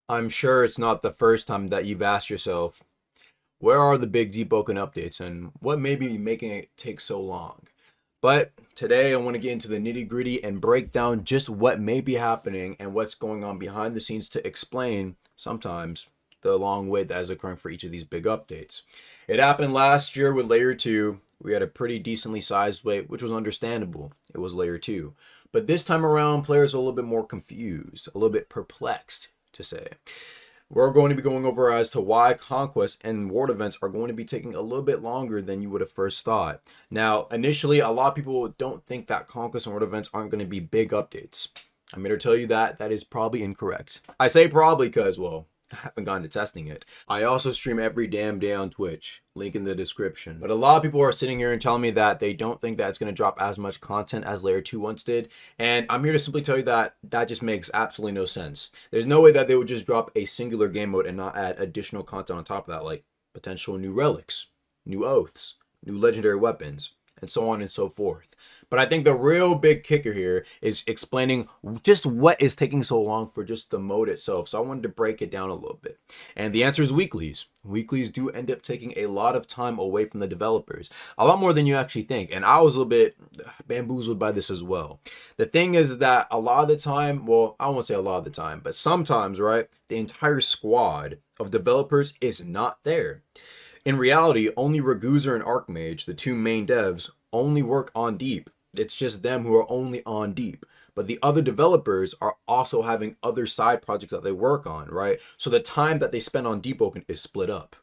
I'm sure it's not the first time that you've asked yourself, where are the big Deepwoken updates and what may be making it take so long? But today I want to get into the nitty gritty and break down just what may be happening and what's going on behind the scenes to explain sometimes the long wait that is occurring for each of these big updates. It happened last year with Layer 2. We had a pretty decently sized wait, which was understandable. It was Layer 2. But this time around, players are a little bit more confused, a little bit perplexed, to say. We're going to be going over as to why Conquest and World events are going to be taking a little bit longer than you would have first thought. Now, initially, a lot of people don't think that Conquest and World events aren't going to be big updates. I'm here to tell you that that is probably incorrect. I say probably because, well, I haven't gotten to testing it. I also stream every damn day on Twitch. Link in the description. But a lot of people are sitting here and telling me that they don't think that it's going to drop as much content as Layer 2 once did. And I'm here to simply tell you that that just makes absolutely no sense. There's no way that they would just drop a singular game mode and not add additional content on top of that, like potential new relics, new oaths, new legendary weapons, and so on and so forth. But I think the real big kicker here is explaining just what is taking so long for just the mode itself. So I wanted to break it down a little bit. And the answer is weeklies. Weeklies do end up taking a lot of time away from the developers. A lot more than you actually think. And I was a little bit bamboozled by this as well. The thing is that a lot of the time, well, I won't say a lot of the time, but sometimes, right, the entire squad of developers is not there. In reality, only Ragusa and Archmage, the two main devs, only work on Deep. It's just them who are only on Deep. But the other developers are also having other side projects that they work on, right? So the time that they spend on Deepwoken is split up.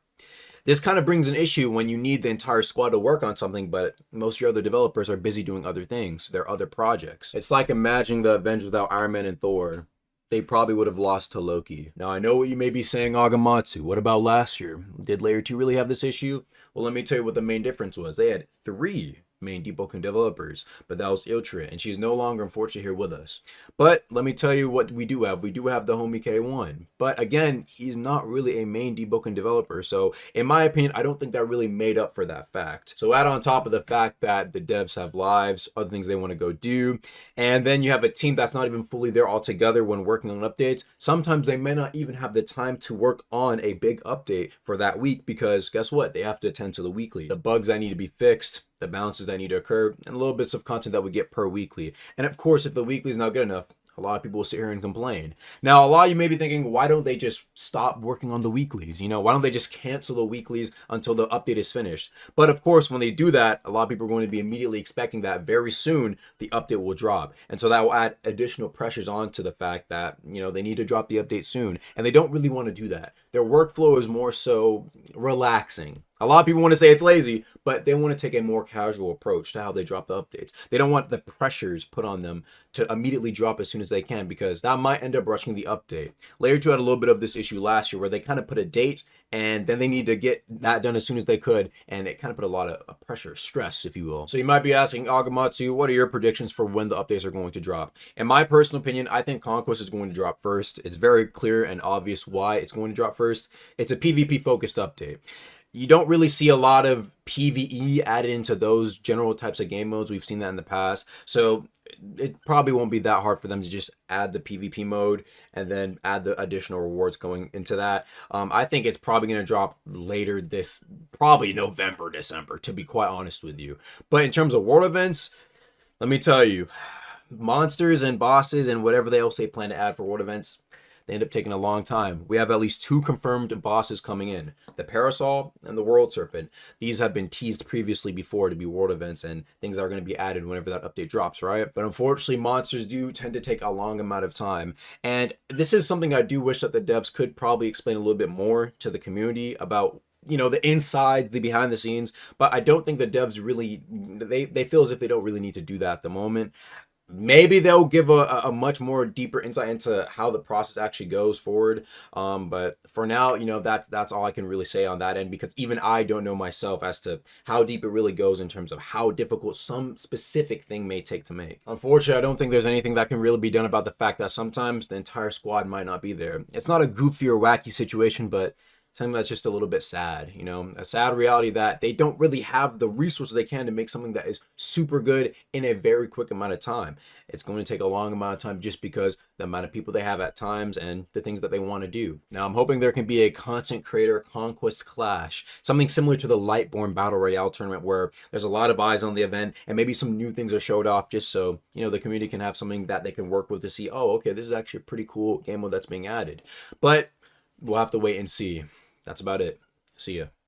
This kind of brings an issue when you need the entire squad to work on something, but most of your other developers are busy doing other things, their other projects. It's like imagining the Avengers without Iron Man and Thor. They probably would have lost to Loki. Now, I know what you may be saying, Agamatsu. What about last year? Did Layer 2 really have this issue? Well, let me tell you what the main difference was. They had 3 main Deepwoken developers, but that was Iltra, and she's no longer, unfortunately, here with us. But let me tell you what we do have. We do have the homie K1. But again, he's not really a main Deepwoken developer, so in my opinion, I don't think that really made up for that fact. So add on top of the fact that the devs have lives, other things they want to go do, and then you have a team that's not even fully there altogether when working on updates. Sometimes they may not even have the time to work on a big update for that week because guess what? They have to attend to the weekly, the bugs that need to be fixed, the balances that need to occur, and little bits of content that we get per weekly. And of course, if the weekly is not good enough, a lot of people will sit here and complain. Now, a lot of you may be thinking, why don't they just stop working on the weeklies? You know, why don't they just cancel the weeklies until the update is finished? But of course, when they do that, a lot of people are going to be immediately expecting that very soon the update will drop. And so that will add additional pressures onto the fact that, you know, they need to drop the update soon. And they don't really want to do that. Their workflow is more so relaxing. A lot of people want to say it's lazy, but they want to take a more casual approach to how they drop the updates. They don't want the pressures put on them to immediately drop as soon as they can because that might end up rushing the update. Layer 2 had a little bit of this issue last year where they kind of put a date and then they need to get that done as soon as they could, and it kind of put a lot of pressure, stress, if you will. So you might be asking, Agamatsu, what are your predictions for when the updates are going to drop? In my personal opinion, I think Conquest is going to drop first. It's very clear and obvious why it's going to drop first. It's a PvP-focused update. You don't really see a lot of PvE added into those general types of game modes. We've seen that in the past. So it probably won't be that hard for them to just add the PvP mode and then add the additional rewards going into that. I think it's probably going to drop later probably November, December, to be quite honest with you. But in terms of world events, let me tell you, monsters and bosses and whatever they else they plan to add for world events, they end up taking a long time. We have at least 2 confirmed bosses coming in. The Parasol and the World Serpent. These have been teased previously before to be world events and things that are going to be added whenever that update drops, right? But unfortunately, monsters do tend to take a long amount of time. And this is something I do wish that the devs could probably explain a little bit more to the community about, you know, the inside, the behind the scenes. But I don't think the devs really, they feel as if they don't really need to do that at the moment. Maybe they'll give a much more deeper insight into how the process actually goes forward. But for now, you know, that's all I can really say on that end, because even I don't know myself as to how deep it really goes in terms of how difficult some specific thing may take to make. Unfortunately, I don't think there's anything that can really be done about the fact that sometimes the entire squad might not be there. It's not a goofy or wacky situation, but something that's just a little bit sad, you know, a sad reality that they don't really have the resources they can to make something that is super good in a very quick amount of time. It's going to take a long amount of time just because the amount of people they have at times and the things that they want to do. Now, I'm hoping there can be a content creator conquest clash, something similar to the Lightborn Battle Royale tournament where there's a lot of eyes on the event and maybe some new things are showed off just so, you know, the community can have something that they can work with to see, oh, okay, this is actually a pretty cool game mode that's being added. But we'll have to wait and see. That's about it. See ya.